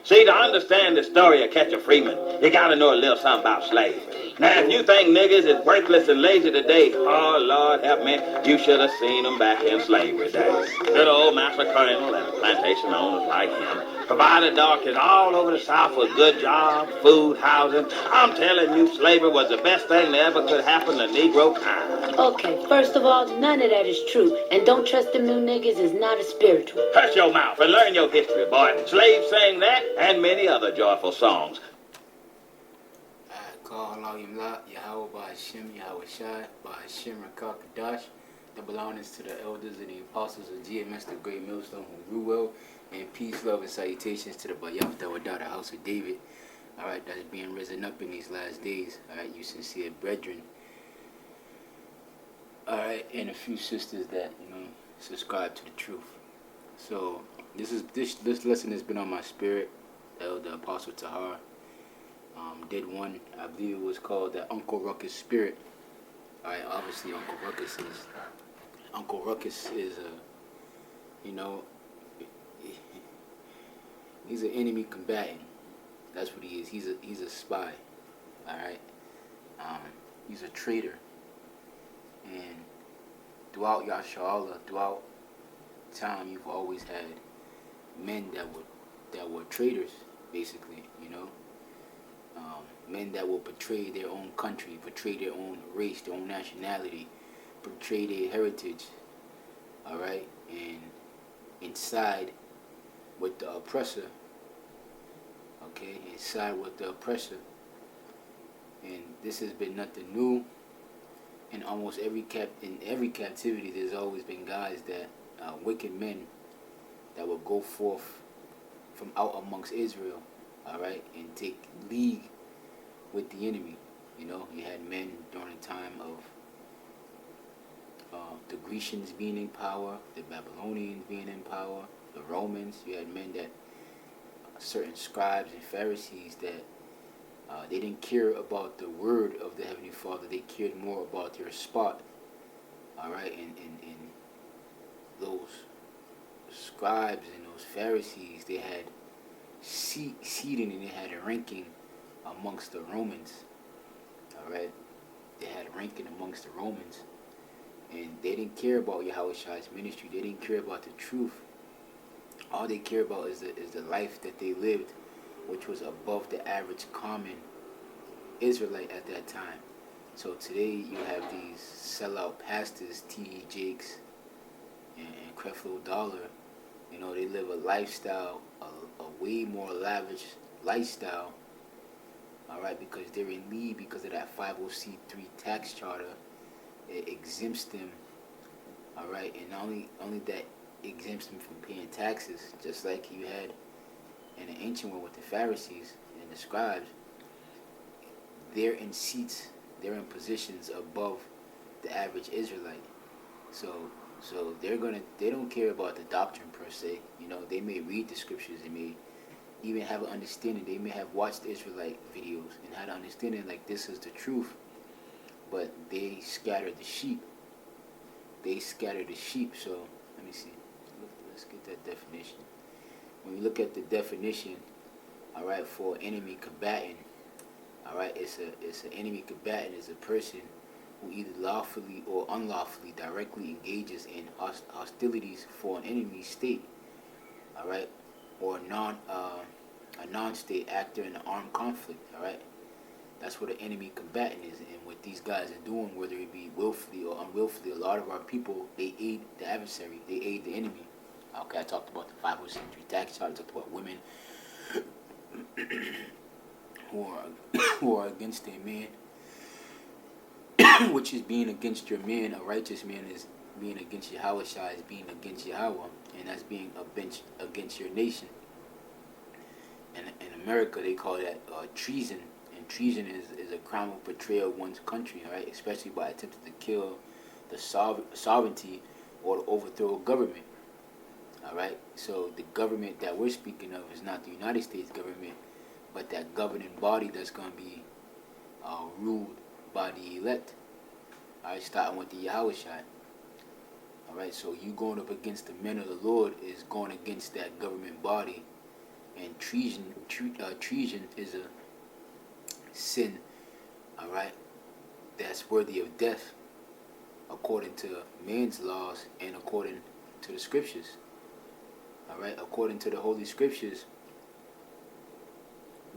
See, to understand the story of Catcher Freeman, you gotta know a little something about slavery. Now, if you think niggas is worthless and lazy today, oh, Lord help me, you should have seen them back in slavery days. Good old Master Colonel and plantation owners like him provided darkies all over the South with good jobs, food, housing. I'm telling you, slavery was the best thing that ever could happen to Negro kind. Okay, first of all, none of that is true. And don't trust them new niggas is not a spiritual. Hush your mouth and learn your history, boy. Slaves sang that and many other joyful songs. Call Allah Yahweh by Hashem, Yahweh Shai, by Hashem Rakakadash, the belongings to the elders and the apostles of GMS, the great millstone who grew well, and peace, love, and salutations to the Bayaf that were down the house of David. Alright, that's being risen up in these last days. Alright, you sincere brethren. Alright, and a few sisters that, subscribe to the truth. So, this lesson has been on my spirit. Elder Apostle Tahar did one, I believe it was called the Uncle Ruckus Spirit. Alright, obviously Uncle Ruckus is he's an enemy combatant. That's what he is. He's a spy. Alright. He's a traitor. And throughout Yasha'Allah, throughout time, you've always had men that were traitors, basically, men that will betray their own country, betray their own race, their own nationality, betray their heritage, alright, and inside with the oppressor, inside with the oppressor. And this has been nothing new. In almost every captivity, there's always been guys that, wicked men, that will go forth from out amongst Israel, alright, and take league with the enemy. You had men during the time of the Grecians being in power, the Babylonians being in power, the Romans. You had men that, certain scribes and Pharisees that they didn't care about the word of the Heavenly Father. They cared more about their spot. Alright, and those scribes and those Pharisees, they had seating and they had a ranking amongst the Romans. Alright, they had a ranking amongst the Romans, and they didn't care about Yahweh Shai's ministry. They didn't care about the truth. All they care about is the life that they lived, which was above the average common Israelite at that time. So today you have these sellout pastors, T.E. Jakes and Creflo Dollar. They live a lifestyle, a way more lavish lifestyle, alright, because they're in league because of that 50c3 tax charter. It exempts them, alright, and only that exempts them from paying taxes, just like you had in the ancient world with the Pharisees and the scribes. They're in seats, they're in positions above the average Israelite. So they don't care about the doctrine per se. They may read the scriptures, they may even have an understanding. They may have watched Israelite videos and had an understanding like this is the truth. But they scatter the sheep. So let me see. Let's get that definition. When you look at the definition, alright, for enemy combatant, alright, it's an enemy combatant is a person who either lawfully or unlawfully directly engages in hostilities for an enemy state, alright, or a non-state actor in an armed conflict, alright. That's what an enemy combatant is, and what these guys are doing, whether it be willfully or unwillfully, a lot of our people, they aid the adversary, they aid the enemy. Okay, I talked about the 503 tax charge, I talked about women who are against their man, which is being against your man. A righteous man is being against Yahweh Shai, is being against Yahweh, and that's being against your nation. And in America, they call that treason. And treason is a crime of betrayal of one's country, right? Especially by attempting to kill the sovereignty or to overthrow a government. All right. So the government that we're speaking of is not the United States government, but that governing body that's going to be ruled by the elect. All right, starting with the Yahweh Shai. All right. So you going up against the men of the Lord is going against that government body And treason is a sin, all right, that's worthy of death according to man's laws and according to the scriptures. All right, according to the holy scriptures,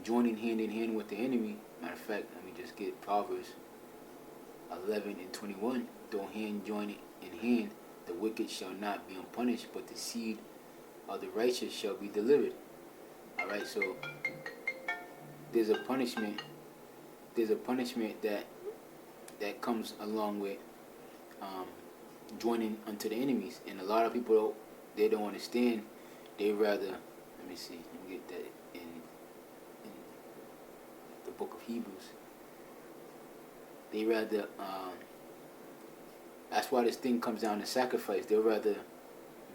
joining hand in hand with the enemy. Matter of fact, let me just get Proverbs 11:21. Though hand join in hand, the wicked shall not be unpunished, but the seed of the righteous shall be delivered. All right, so there's a punishment. There's a punishment that comes along with joining unto the enemies, and a lot of people they don't understand. They rather, let me see, let me get that in the book of Hebrews. They rather, that's why this thing comes down to sacrifice. They'll rather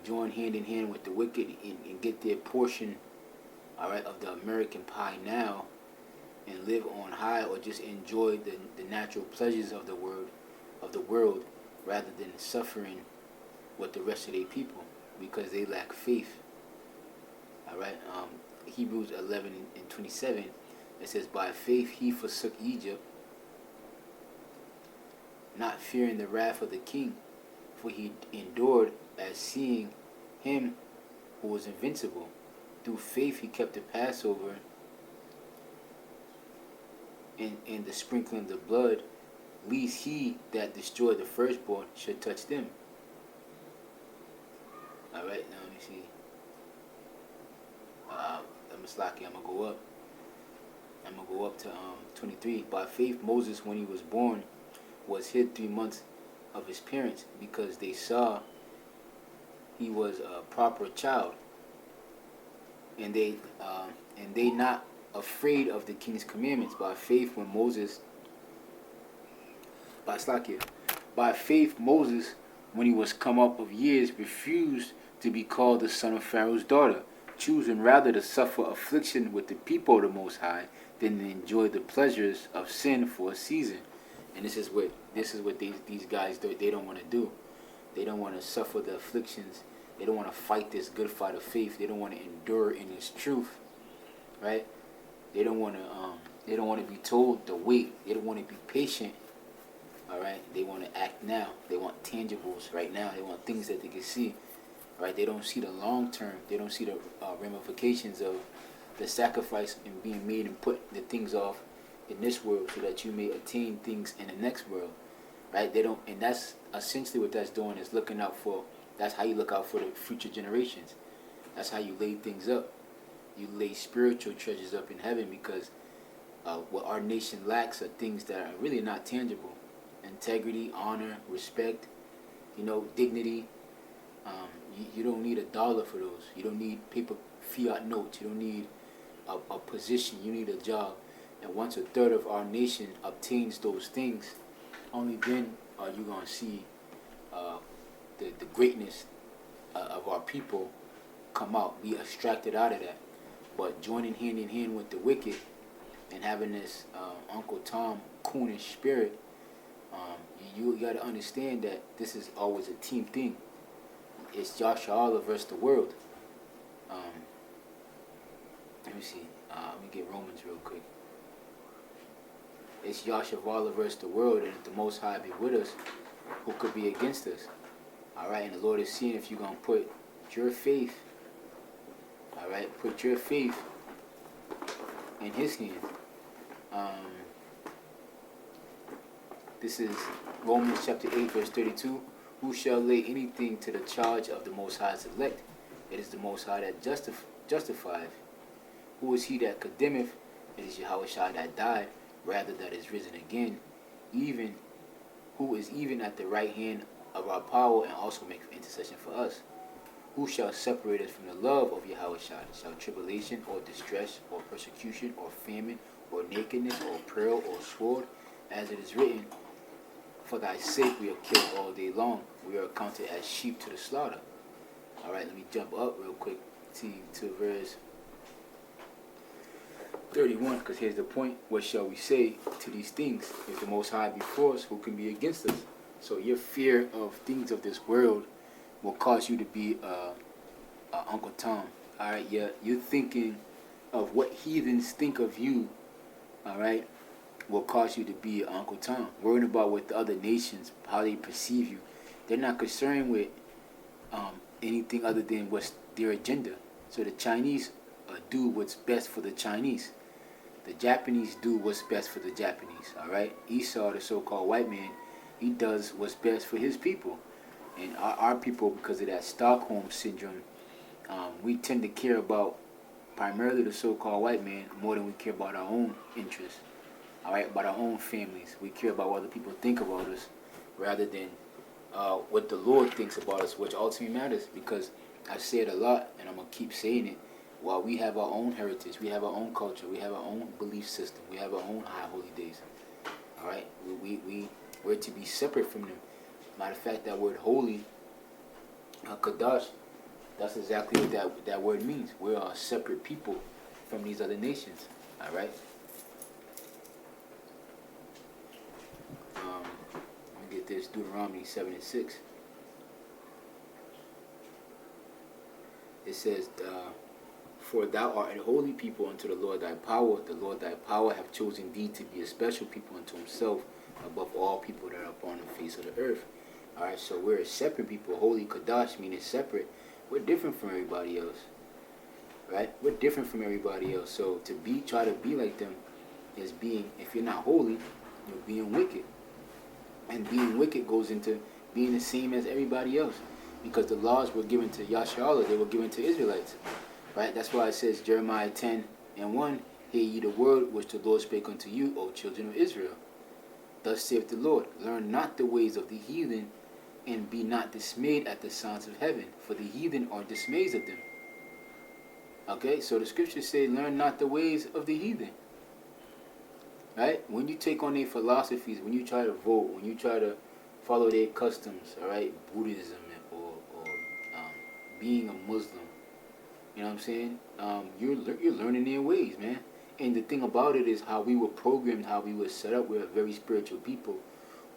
join hand in hand with the wicked and get their portion, all right, of the American pie now, and live on high, or just enjoy the natural pleasures of the world, rather than suffering with the rest of their people because they lack faith. All right, Hebrews 11:27, it says, "By faith he forsook Egypt, not fearing the wrath of the king, for he endured as seeing him who was invincible. Through faith he kept the Passover and the sprinkling of the blood, lest he that destroyed the firstborn should touch them." All right, now let me see. I'm gonna go up. I'm gonna go up to 23. By faith, Moses, when he was born, was hid 3 months of his parents, because they saw he was a proper child, and they not afraid of the king's commandments. By faith, Moses, when he was come up of years, refused to be called the son of Pharaoh's daughter, choosing rather to suffer affliction with the people of the Most High than to enjoy the pleasures of sin for a season. And this is what these guys do. They don't want to do. They don't want to suffer the afflictions. They don't want to fight this good fight of faith. They don't want to endure in this truth, right? They don't want to be told to wait. They don't want to be patient. All right. They want to act now. They want tangibles right now. They want things that they can see. Right? They don't see the long term. They don't see the ramifications of the sacrifice and being made and put the things off in this world, so that you may attain things in the next world. Right? They don't, and that's essentially what that's doing, is looking out for. That's how you look out for the future generations. That's how you lay things up. You lay spiritual treasures up in heaven, because what our nation lacks are things that are really not tangible. Integrity, honor, respect, dignity. You don't need $1 for those. You don't need paper fiat notes. You don't need a position. You need a job. And once a third of our nation obtains those things, only then are you going to see the greatness of our people come out, be extracted out of that. But joining hand in hand with the wicked and having this Uncle Tom coonish spirit, you got to understand that this is always a team thing. It's Joshua Allah versus the world. Let me see. Let me get Romans real quick. It's Joshua Allah versus the world, and if the Most High be with us, who could be against us? All right, and the Lord is seeing if you're going to put your faith, all right, put your faith in His hand. This is Romans chapter 8, verse 32. Who shall lay anything to the charge of the Most High's elect? It is the Most High that justifieth. Who is he that condemneth? It is Yahushua that died, rather that is risen again, even who is even at the right hand of our power, and also make intercession for us. Who shall separate us from the love of Yahushua? Shall tribulation, or distress, or persecution, or famine, or nakedness, or peril, or sword? As it is written, for thy sake we are killed all day long. We are accounted as sheep to the slaughter. All right, let me jump up real quick to verse 31, because here's the point. What shall we say to these things? If the Most High be for us, who can be against us? So your fear of things of this world will cause you to be Uncle Tom. All right, yeah, you're thinking of what heathens think of you, all right, will cause you to be an Uncle Tom. Worrying about what the other nations, how they perceive you. They're not concerned with anything other than what's their agenda. So the Chinese do what's best for the Chinese. The Japanese do what's best for the Japanese, all right? Esau, the so-called white man, he does what's best for his people. And our people, because of that Stockholm syndrome, we tend to care about primarily the so-called white man more than we care about our own interests, all right, about our own families. We care about what other people think about us rather than what the Lord thinks about us, which ultimately matters, because I say it a lot, and I'm going to keep saying it. While we have our own heritage, we have our own culture, we have our own belief system, we have our own high holy days, all right? We're to be separate from them. Matter of fact, that word holy, Kadash, that's exactly what that word means. We're a separate people from these other nations, all right? Let me get this, Deuteronomy 7:6. It says, for thou art a holy people unto the Lord thy power. The Lord thy power hath chosen thee to be a special people unto himself above all people that are upon the face of the earth. Alright, so we're a separate people. Holy Kadash meaning separate. We're different from everybody else. Right? We're different from everybody else. So to try to be like them is being, if you're not holy, you're being wicked. And being wicked goes into being the same as everybody else. Because the laws were given to Yasharallah, they were given to Israelites. Right? That's why it says, Jeremiah 10:1, hear ye the word which the Lord spake unto you, O children of Israel. Thus saith the Lord, learn not the ways of the heathen, and be not dismayed at the sounds of heaven, for the heathen are dismayed of them. Okay, so the scriptures say, learn not the ways of the heathen. Right? When you take on their philosophies, when you try to vote, when you try to follow their customs, all right, Buddhism or being a Muslim, you know what I'm saying? You're learning their ways, man. And the thing about it is how we were programmed, how we were set up. We're a very spiritual people.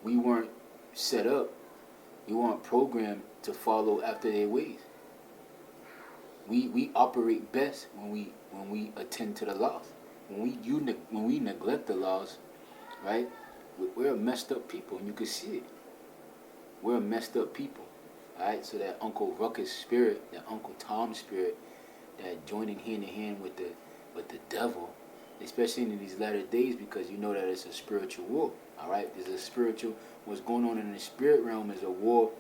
We weren't set up. We weren't programmed to follow after their ways. We operate best when we attend to the laws. When we neglect the laws, right? We're a messed up people, and you can see it. We're a messed up people. All right. So that Uncle Ruckus spirit, that Uncle Tom spirit, that joining hand in hand with the devil, especially in these latter days, because you know that it's a spiritual war. All right, there's a spiritual. What's going on in the spirit realm is a war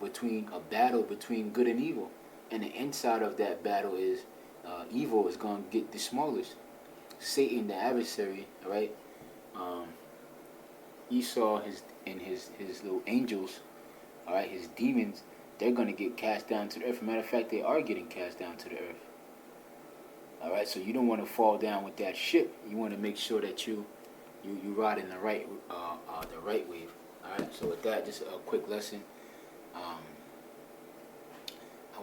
a battle between good and evil, and the inside of that battle is evil is going to get demolished. Satan, the adversary, all right. Esau, his little angels, all right, his demons, they're going to get cast down to the earth. As a matter of fact, they are getting cast down to the earth. All right, so you don't want to fall down with that ship. You want to make sure that you ride in the right wave. All right. So with that, just a quick lesson. I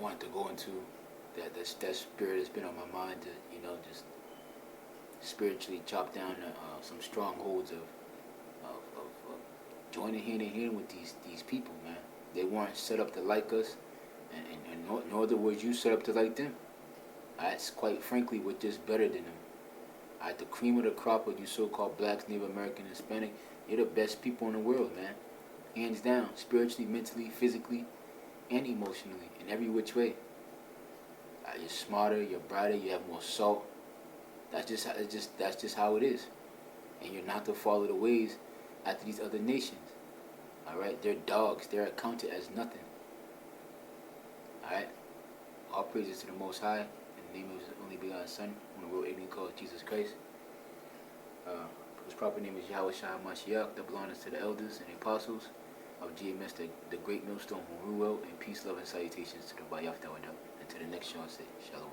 wanted to go into that spirit that's been on my mind to just spiritually chop down some strongholds of joining hand in hand with these people, man. They weren't set up to like us, and nor was you set up to like them. That's quite frankly, we're just better than them. The cream of the crop of you so-called blacks, Native American, Hispanic, you're the best people in the world, man. Hands down, spiritually, mentally, physically, and emotionally, in every which way. You're smarter, you're brighter, you have more salt. That's just how it is. And you're not to follow the ways after these other nations. All right, they're dogs. They're accounted as nothing. All right, all praises to the Most High. In the name of His only begotten Son, on the world alien called Jesus Christ. His proper name is Yahweh Shah Mashiach, that belongs to the elders and apostles of GMS, the great millstone, Ruel, and peace, love, and salutations to the Bayaf Dawadah. And to the next show, I say, Shalom.